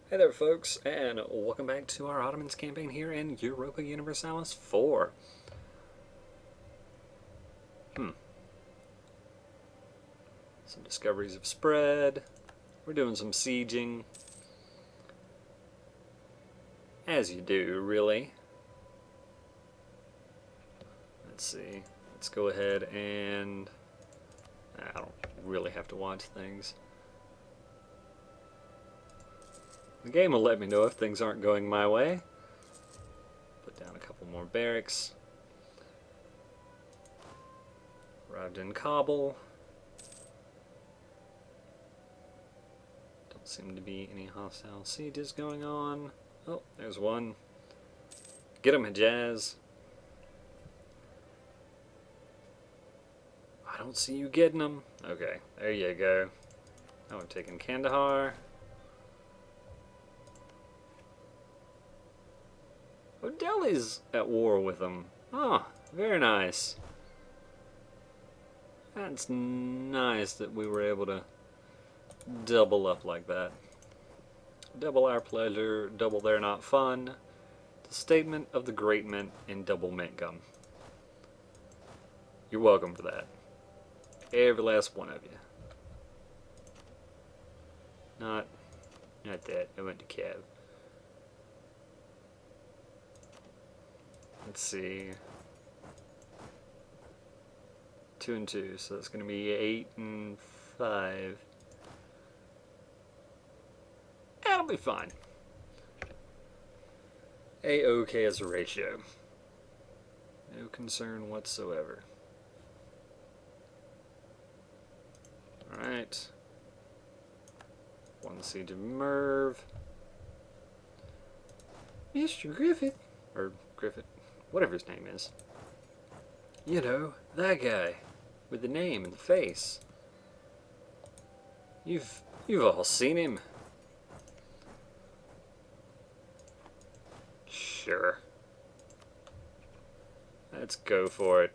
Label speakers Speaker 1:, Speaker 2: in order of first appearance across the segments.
Speaker 1: Hey there folks, and welcome back to our Ottomans campaign here in Europa Universalis IV. Some discoveries have spread. We're doing some sieging. As you do, really. Let's see. Let's go ahead and... I don't really have to watch things. The game will let me know if things aren't going my way. Put down a couple more barracks. Arrived in Kabul. Don't seem to be any hostile sieges going on. Oh, there's one. Get him, Hijaz. I don't see you getting them. Okay, there you go. Now we've taken Kandahar. Oh, Delhi's at war with them. Oh, very nice. That's nice that we were able to double up like that. Double our pleasure, double their not fun. The statement of the great mint in double mint gum. You're welcome for that. Every last one of you. Not that. I went to Kev. Let's see. 2 and 2, so that's going to be 8 and 5. That'll be fine. A-OK as a ratio. No concern whatsoever. Alright. One siege of Merv. Mr. Griffith. Or Griffith. Whatever his name is. You know, that guy. With the name and the face. You've all seen him. Sure. Let's go for it.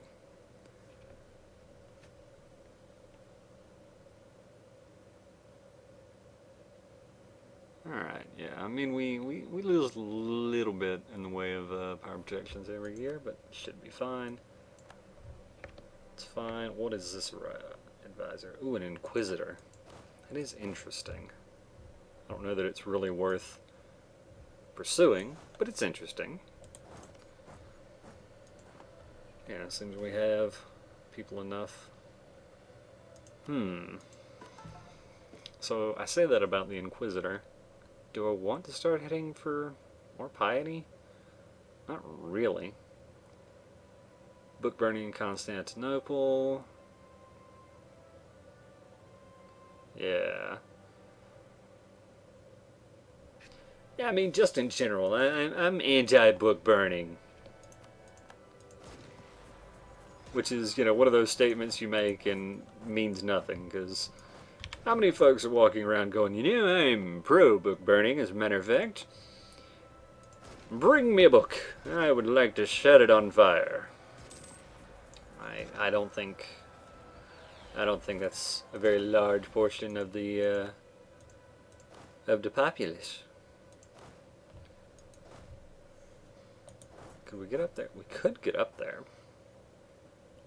Speaker 1: Alright, yeah, I mean, we lose a little bit in the way of power projections every year, but it should be fine. It's fine. What is this advisor? Ooh, an inquisitor. That is interesting. I don't know that it's really worth pursuing, but it's interesting. Yeah, it seems we have people enough. So I say that about the inquisitor. Do I want to start heading for more piety? Not really. Book burning in Constantinople. Yeah. Yeah, I mean, just in general, I'm anti-book burning. Which is, you know, one of those statements you make and means nothing, because how many folks are walking around going, you know, I'm pro-book burning, as a matter of fact. Bring me a book. I would like to set it on fire. I don't think that's a very large portion of the populace. Could we get up there? We could get up there.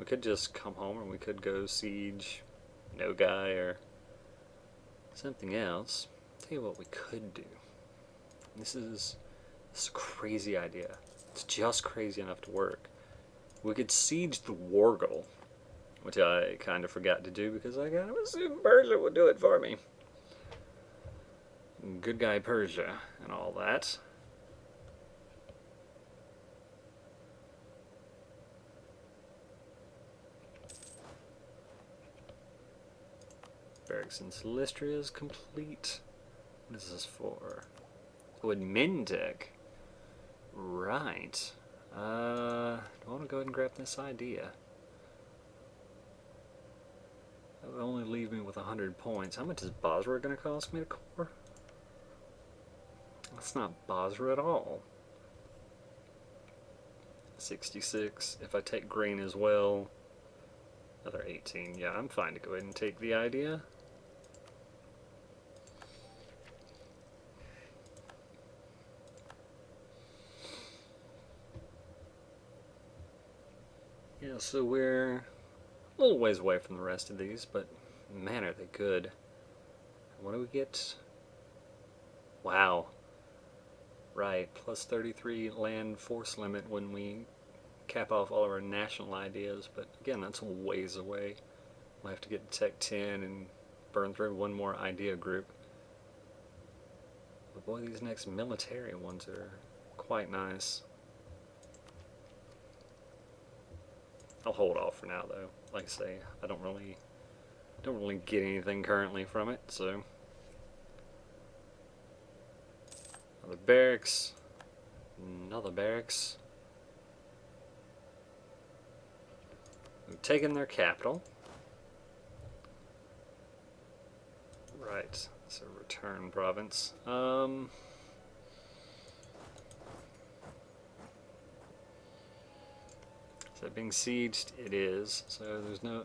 Speaker 1: We could just come home, or we could go siege Nogai or something else. Tell you what we could do. This is a crazy idea. It's just crazy enough to work. We could siege the Wargle, which I kind of forgot to do because I kind of assumed Persia would do it for me. Good guy Persia and all that. Barracks in Silistria is complete. What is this for? Oh, in Mendek. Right. Do I want to go ahead and grab this idea? That would only leave me with 100 points. How much is Basra going to cost me to core? That's not Basra at all. 66. If I take grain as well, another 18. Yeah, I'm fine to go ahead and take the idea. Yeah, so we're a little ways away from the rest of these, but man, are they good. What do we get? Wow. Right, plus 33 land force limit when we cap off all of our national ideas, but again, that's a ways away. We'll have to get to Tech 10 and burn through one more idea group. But boy, these next military ones are quite nice. I'll hold off for now, though. Like I say, I don't really get anything currently from it, so another barracks, another barracks. We've taken their capital. Right, it's a return province. Is that being sieged? It is, so there's no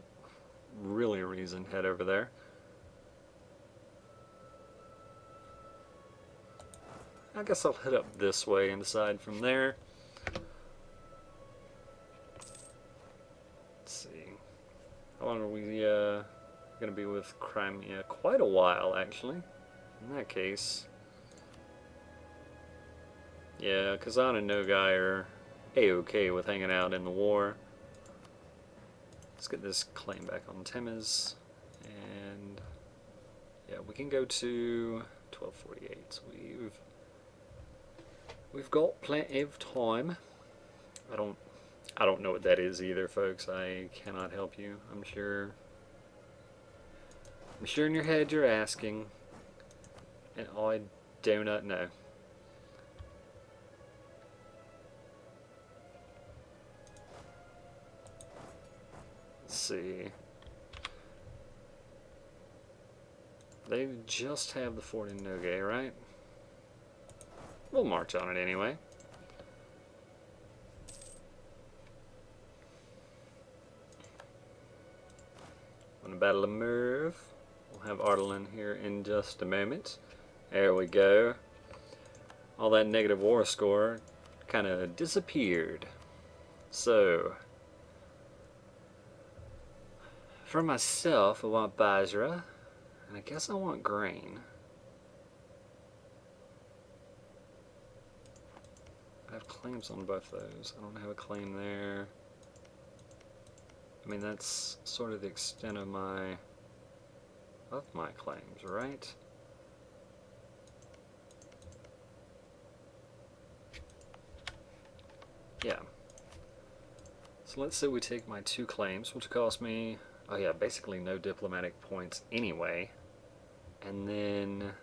Speaker 1: really reason to head over there. I guess I'll head up this way and decide from there. Let's see. How long are we going to be with Crimea? Quite a while, actually. In that case. Yeah, Kazan and Nogai are A-okay with hanging out in the war. Let's get this claim back on Temes. And yeah, we can go to 1248. So we've got plenty of time. I don't know what that is either, folks. I cannot help you. I'm sure in your head you're asking, and I do not know. Let's see. They just have the fort in Nogai, right? We'll march on it anyway. On the Battle of Merv. We'll have Ardalan here in just a moment. There we go. All that negative war score kind of disappeared. So, for myself, I want Bajra, and I guess I want grain. I have claims on both those. I don't have a claim there. I mean, that's sort of the extent of my claims, right? Yeah. So let's say we take my 2 claims, which cost me, oh yeah, basically no diplomatic points anyway. And then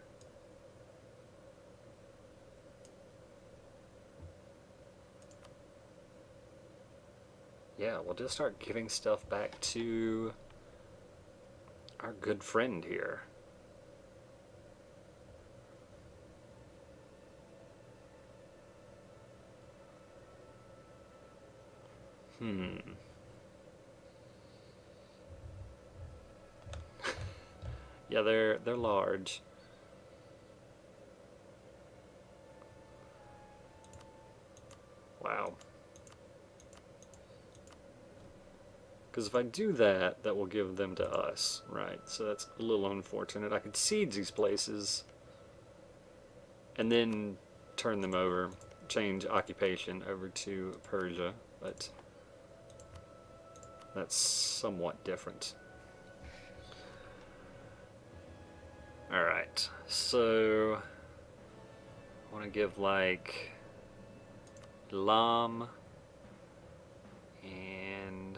Speaker 1: yeah, we'll just start giving stuff back to our good friend here. Yeah, they're large. Wow. Because if I do that, that will give them to us, right? So that's a little unfortunate. I could siege these places and then turn them over, change occupation over to Persia, but that's somewhat different. Alright, so I want to give like Lam and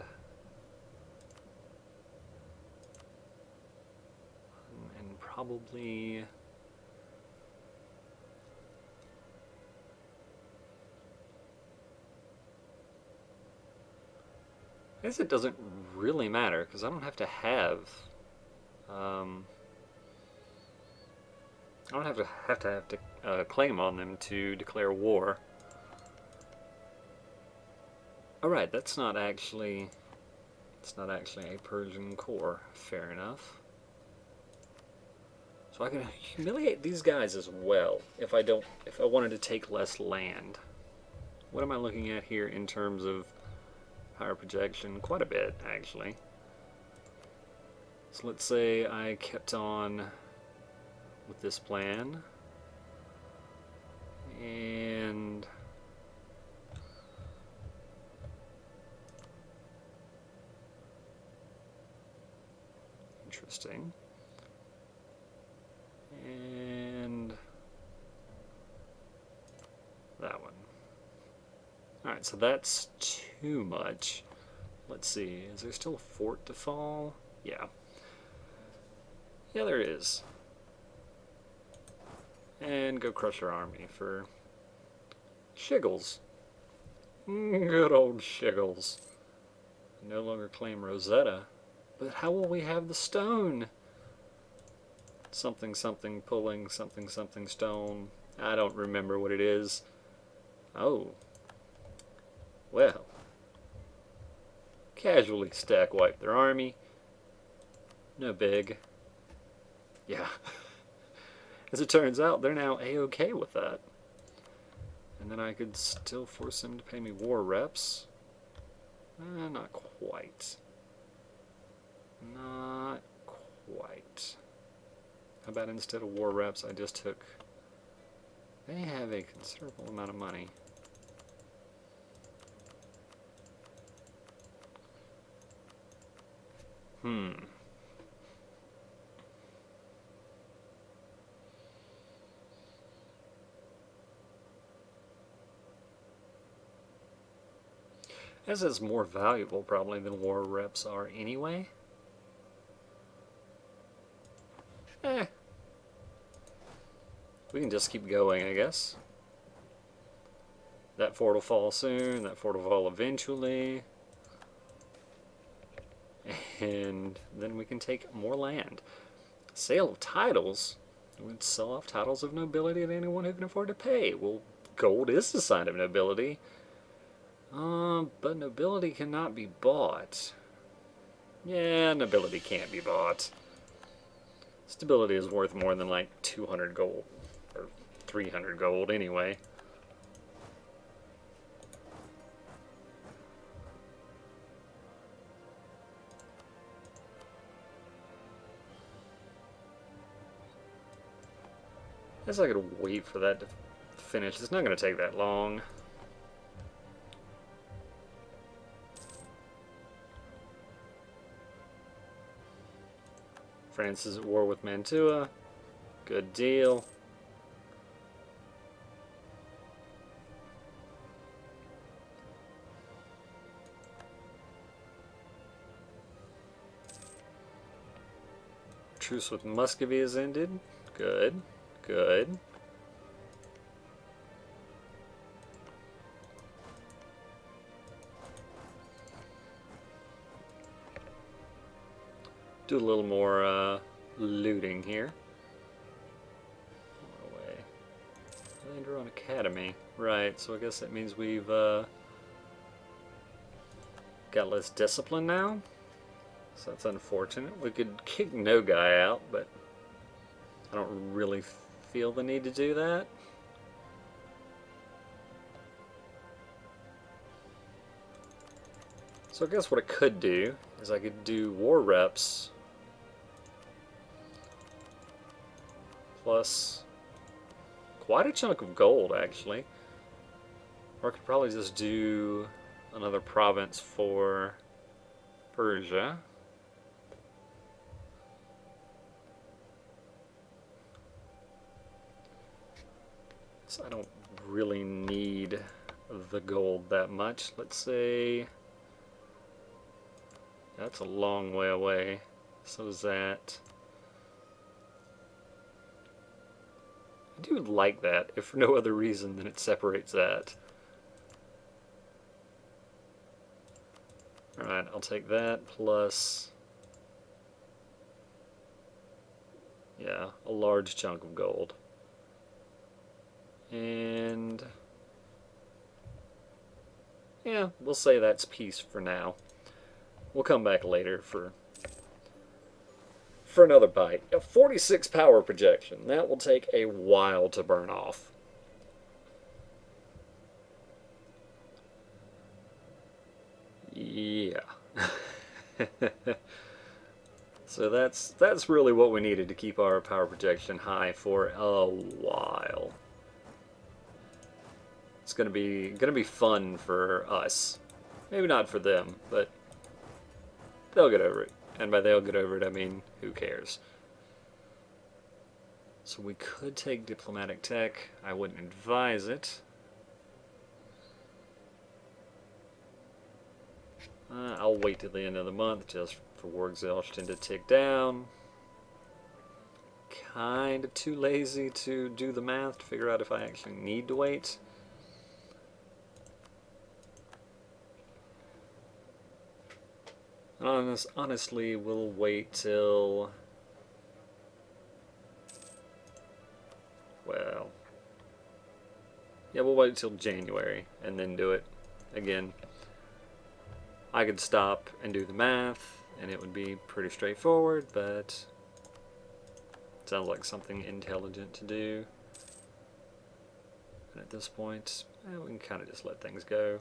Speaker 1: probably I guess it doesn't really matter because I don't have to have I don't have to claim on them to declare war. Alright, that's not actually a Persian core. Fair enough. So I can humiliate these guys as well if I wanted to take less land. What am I looking at here in terms of power projection quite a bit, actually. So let's say I kept on with this plan. And interesting. And that one. Alright, so that's too much. Let's see, is there still a fort to fall? Yeah. Yeah, there is. And go crush our army for Shiggles. Good old Shiggles. No longer claim Rosetta. But how will we have the stone? Something something pulling something something stone. I don't remember what it is. Oh. Well. Casually stack wipe their army. No big. Yeah. As it turns out, they're now A-okay with that. And then I could still force them to pay me war reps. Not quite. Not quite. How about instead of war reps, I just took... They have a considerable amount of money. This is more valuable probably than war reps are anyway. We can just keep going, I guess. That fort will fall soon, that fort will fall eventually. And then we can take more land. Sale of titles? We'd sell off titles of nobility to anyone who can afford to pay. Well, gold is a sign of nobility. But nobility cannot be bought. Yeah, nobility can't be bought. Stability is worth more than like 200 gold. Or 300 gold anyway. I guess I could wait for that to finish. It's not going to take that long. France is at war with Mantua. Good deal. Truce with Muscovy has ended. Good. Good. Do a little more looting here. Away. Lander on Academy. Right, so I guess that means we've got less discipline now. So that's unfortunate. We could kick no guy out, but I don't really feel the need to do that. So I guess what I could do is I could do war reps plus quite a chunk of gold, actually. Or I could probably just do another province for Persia. So I don't really need the gold that much. Let's say that's a long way away. So is that. I do like that, if for no other reason than it separates that. Alright, I'll take that plus, yeah, a large chunk of gold. And yeah, we'll say that's peace for now. We'll come back later for another bite. A 46 power projection. That will take a while to burn off. Yeah. So that's really what we needed to keep our power projection high for a while. It's gonna be fun for us. Maybe not for them, but they'll get over it. And by they'll get over it, I mean who cares. So we could take diplomatic tech. I wouldn't advise it. I'll wait till the end of the month just for war exhaustion to tick down. Kind of too lazy to do the math to figure out if I actually need to wait. Honestly, we'll wait till... Well... Yeah, we'll wait till January and then do it again. I could stop and do the math, and it would be pretty straightforward, but it sounds like something intelligent to do. And at this point, we can kind of just let things go.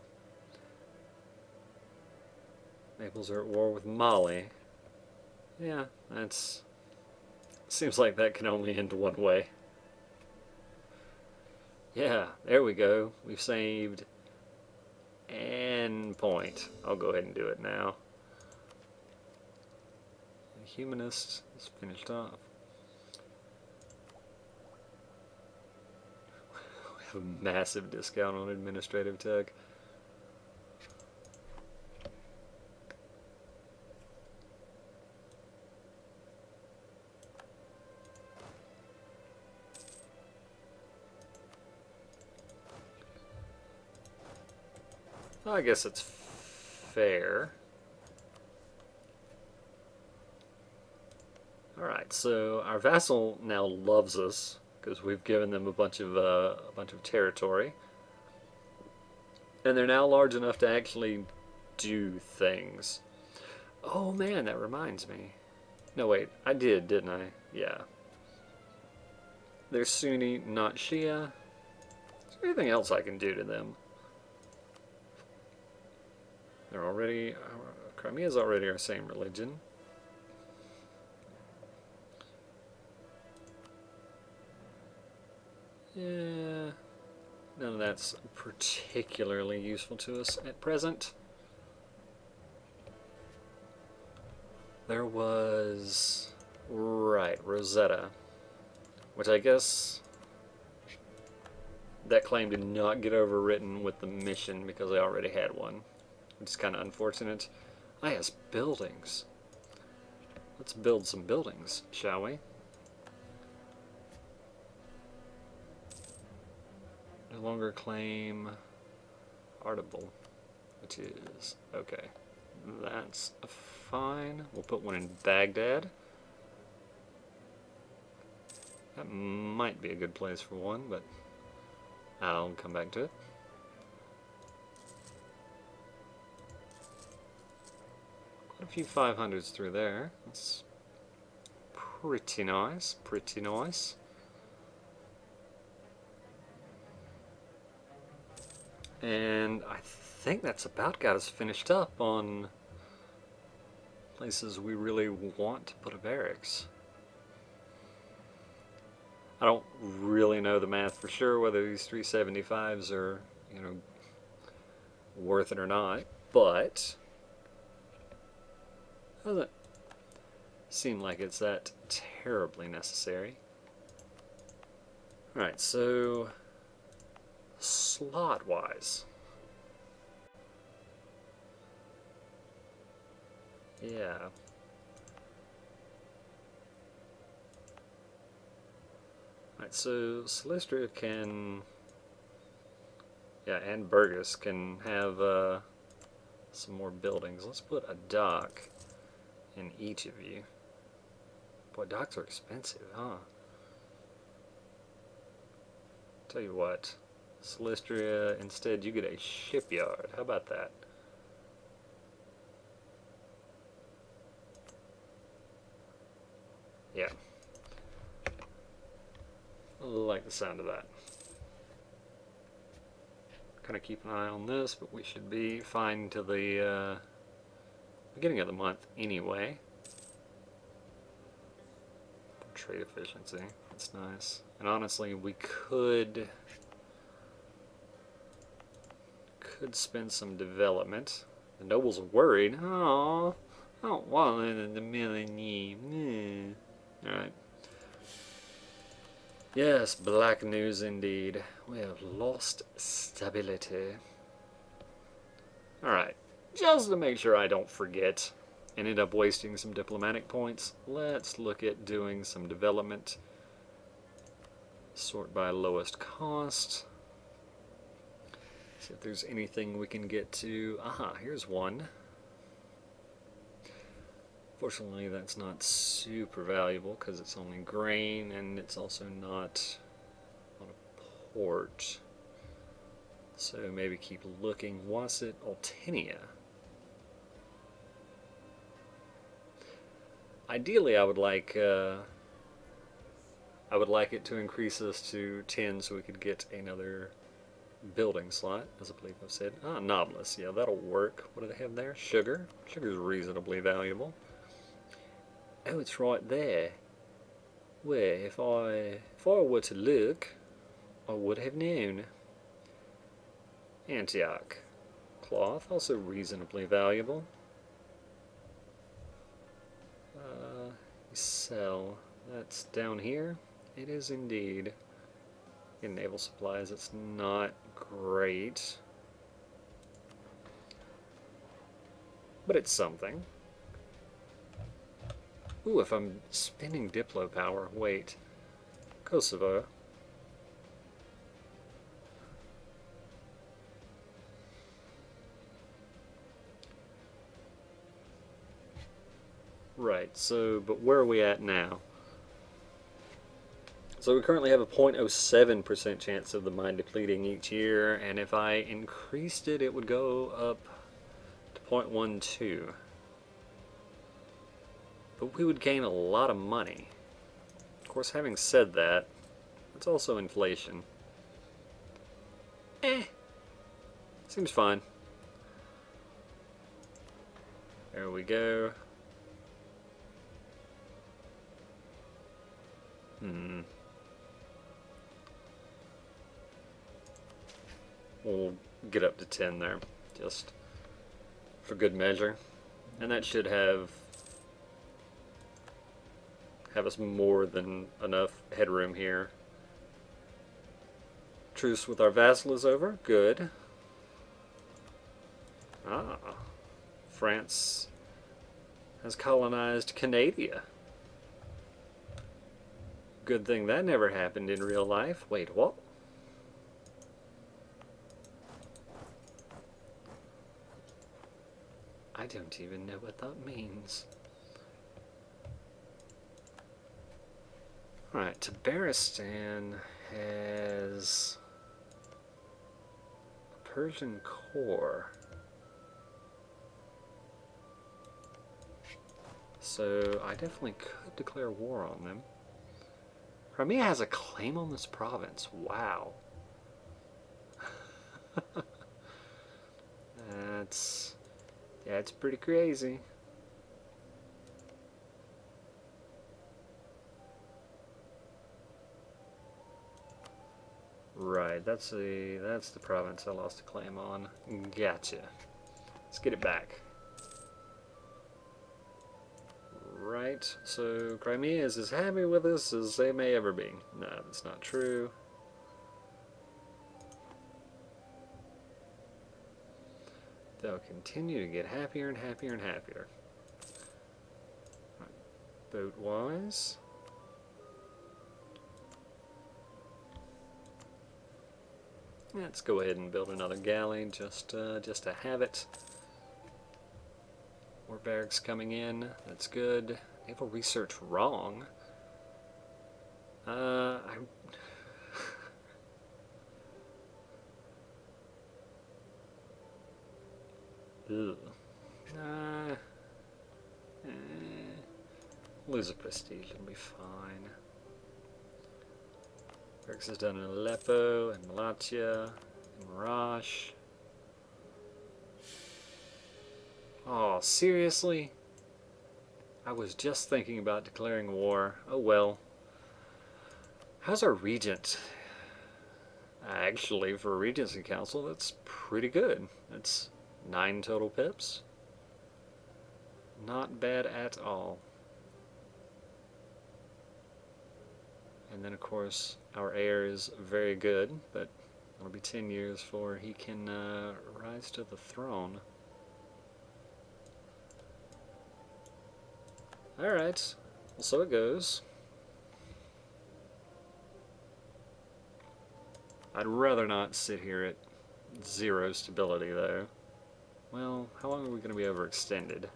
Speaker 1: Naples are at war with Mali. Yeah, that's... Seems like that can only end one way. Yeah, there we go. We've saved an point. I'll go ahead and do it now. The humanist is finished off. We have a massive discount on administrative tech. I guess it's fair. Alright, so our vassal now loves us because we've given them a bunch of territory. And they're now large enough to actually do things. Oh man, that reminds me. No wait, I did, didn't I? Yeah. They're Sunni, not Shia. Is there anything else I can do to them? They're already... Crimea's already our same religion. Yeah... None of that's particularly useful to us at present. There was... Right, Rosetta. Which I guess... That claim did not get overwritten with the mission because I already had one. Which is kind of unfortunate. Ah, yes, buildings. Let's build some buildings, shall we? No longer claim Artable, which is... Okay. That's fine. We'll put one in Baghdad. That might be a good place for one, but I'll come back to it. Quite a few 500s through there. That's pretty nice, pretty nice. And I think that's about got us finished up on places we really want to put a barracks. I don't really know the math for sure whether these 375s are, you know, worth it or not, but it doesn't seem like it's that terribly necessary. Alright, so slot-wise. Yeah. Alright, so Silistria can... Yeah, and Burgess can have some more buildings. Let's put a dock in each of you. Boy, docks are expensive, huh? Tell you what, Silistria, instead you get a shipyard. How about that? Yeah. I like the sound of that. kind of keep an eye on this, but we should be fine till the beginning of the month anyway. Trade efficiency, that's nice. And honestly, we could spend some development. The nobles are worried. Oh, I don't want it in the millennium. Alright. Yes, black news indeed. We have lost stability. Alright, just to make sure I don't forget and end up wasting some diplomatic points, let's look at doing some development. Sort by lowest cost. See if there's anything we can get to. Aha, here's one. Fortunately, that's not super valuable because it's only grain and it's also not on a port. So maybe keep looking. Was it Altinia? Ideally, I would like it to increase this to 10 so we could get another building slot, as I believe I've said. Ah, Noblesse, yeah, that'll work. What do they have there? Sugar. Sugar's reasonably valuable. Oh, it's right there. Where, if I were to look, I would have known. Antioch. Cloth, also reasonably valuable. Sell. That's down here. It is indeed. In naval supplies, it's not great. But it's something. Ooh, if I'm spending Diplo power, wait. Kosovo. Right, so, but where are we at now? So we currently have a 0.07% chance of the mine depleting each year, and if I increased it, it would go up to 0.12. But we would gain a lot of money. Of course, having said that, it's also inflation. Seems fine. There we go. We'll get up to 10 there, just for good measure. And that should have us more than enough headroom here. Truce with our vassal is over. Good. Ah. France has colonized Canada. Good thing that never happened in real life. Wait, what? I don't even know what that means. Alright, Tabaristan has a Persian core. So I definitely could declare war on them. Crimea has a claim on this province. Wow. That's pretty crazy. Right, that's the province I lost a claim on. Gotcha. Let's get it back. Right, so Crimea is as happy with us as they may ever be. No, that's not true. They'll continue to get happier and happier and happier. Right. Boat-wise. Let's go ahead and build another galley just to have it. More barracks coming in. That's good. Naval research wrong. Lose a prestige, it'll be fine. Barracks is done in Aleppo and Malatya Marash. Oh, seriously? I was just thinking about declaring war. Oh well. How's our regent? Actually, for a Regency Council, that's pretty good. That's 9 total pips. Not bad at all. And then, of course, our heir is very good, but it'll be 10 years before he can rise to the throne. Alright, well, so it goes. I'd rather not sit here at 0 stability, though. Well, how long are we going to be overextended?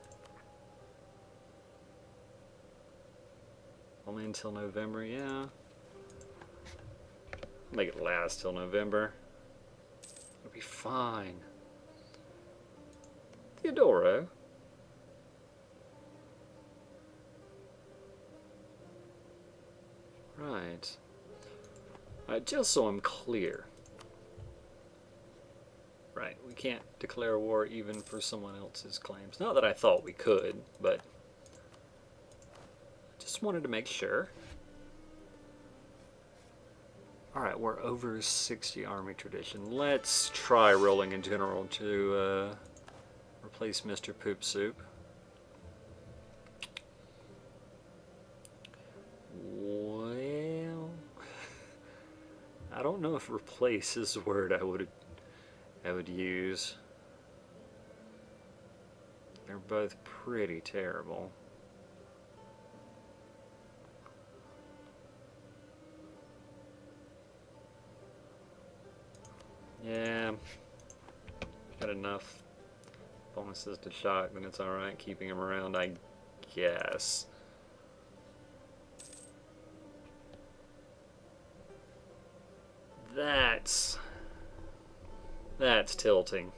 Speaker 1: Only until November, yeah. Make it last till November. It'll be fine. Theodoro? Right. Just so I'm clear. Right, we can't declare war even for someone else's claims. Not that I thought we could, but just wanted to make sure. Alright, we're over 60 army tradition. Let's try rolling in general to replace Mr. Poop Soup. Well, I don't know if replace is the word I would use. They're both pretty terrible. Yeah, got enough bonuses to shock, then it's alright keeping him around, I guess. That's tilting.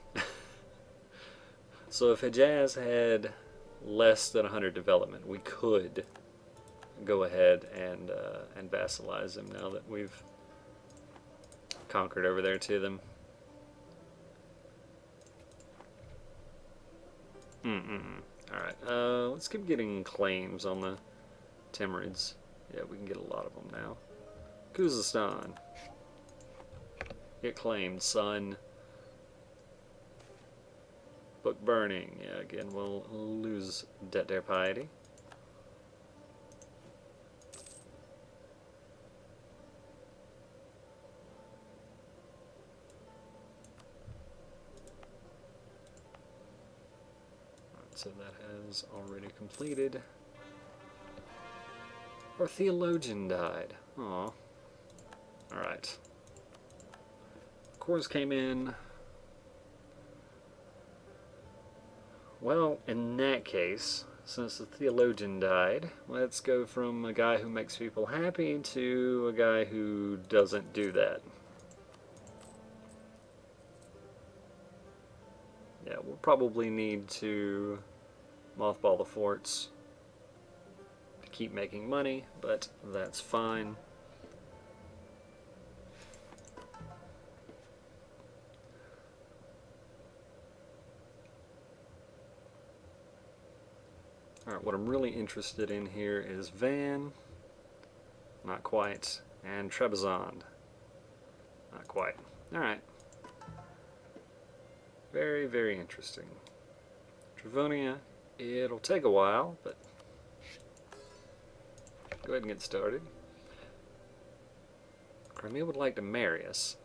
Speaker 1: So if Hejaz had less than 100 development, we could go ahead and vassalize him now that we've conquered over there to them. Alright, let's keep getting claims on the Timurids. Yeah, we can get a lot of them now. Khuzestan. Get claimed, son. Book burning. Yeah, again, we'll lose debt der piety. So that has already completed. Our theologian died. Aw. Alright. Cores came in. Well, in that case, since the theologian died, let's go from a guy who makes people happy to a guy who doesn't do that. Yeah, we'll probably need to mothball the forts to keep making money, but that's fine. Alright, what I'm really interested in here is Van, not quite, and Trebizond, not quite. Alright. Very, very interesting. Travonia, it'll take a while, but go ahead and get started. Crimea would like to marry us.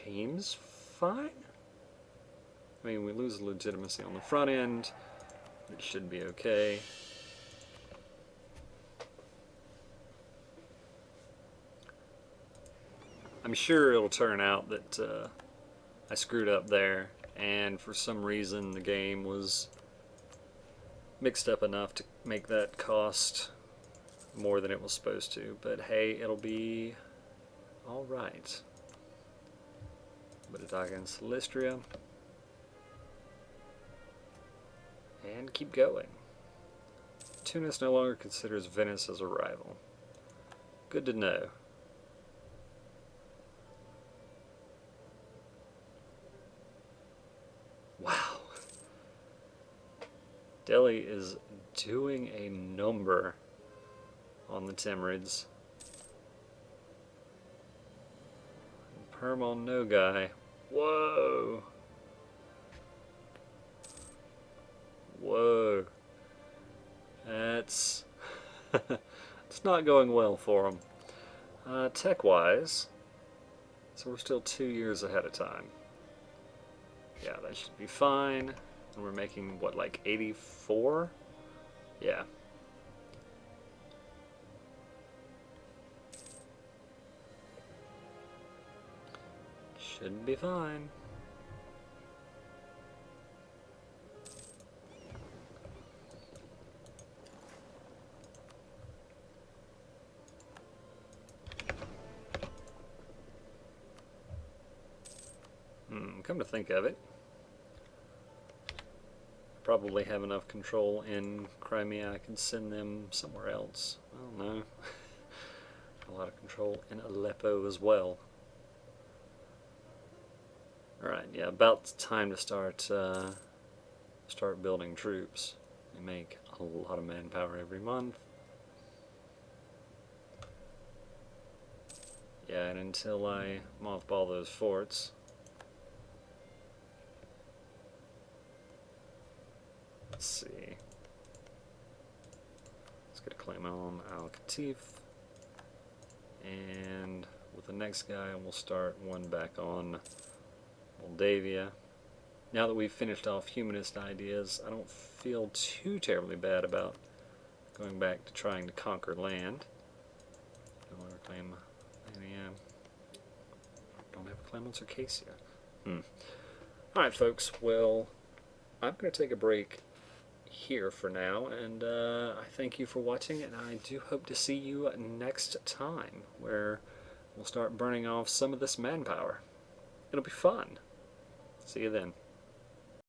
Speaker 1: Seems fine. I mean, we lose legitimacy on the front end. It should be okay. I'm sure it'll turn out that I screwed up there, and for some reason the game was mixed up enough to make that cost more than it was supposed to. But hey, it'll be alright. But attack against Silistria. And keep going. Tunis no longer considers Venice as a rival. Good to know. Delhi is doing a number on the Timurids. Perm on no guy. Whoa! Whoa. That's... it's not going well for them. Tech-wise, so we're still 2 years ahead of time. Yeah, that should be fine. And we're making, what, like 84? Yeah. Should be fine. Come to think of it, probably have enough control in Crimea. I can send them somewhere else. I don't know. A lot of control in Aleppo as well. Alright, yeah, about time to start building troops. They make a lot of manpower every month. Yeah, and until I mothball those forts, let's see. Let's get a claim on Al Qatif, and with the next guy, we'll start one back on Moldavia. Now that we've finished off humanist ideas, I don't feel too terribly bad about going back to trying to conquer land. Don't want to claim any. Don't have a claim on Circassia. Alright, folks. Well, I'm going to take a break here for now, and I thank you for watching, and I do hope to see you next time, where we'll start burning off some of this manpower. It'll be fun. See you then.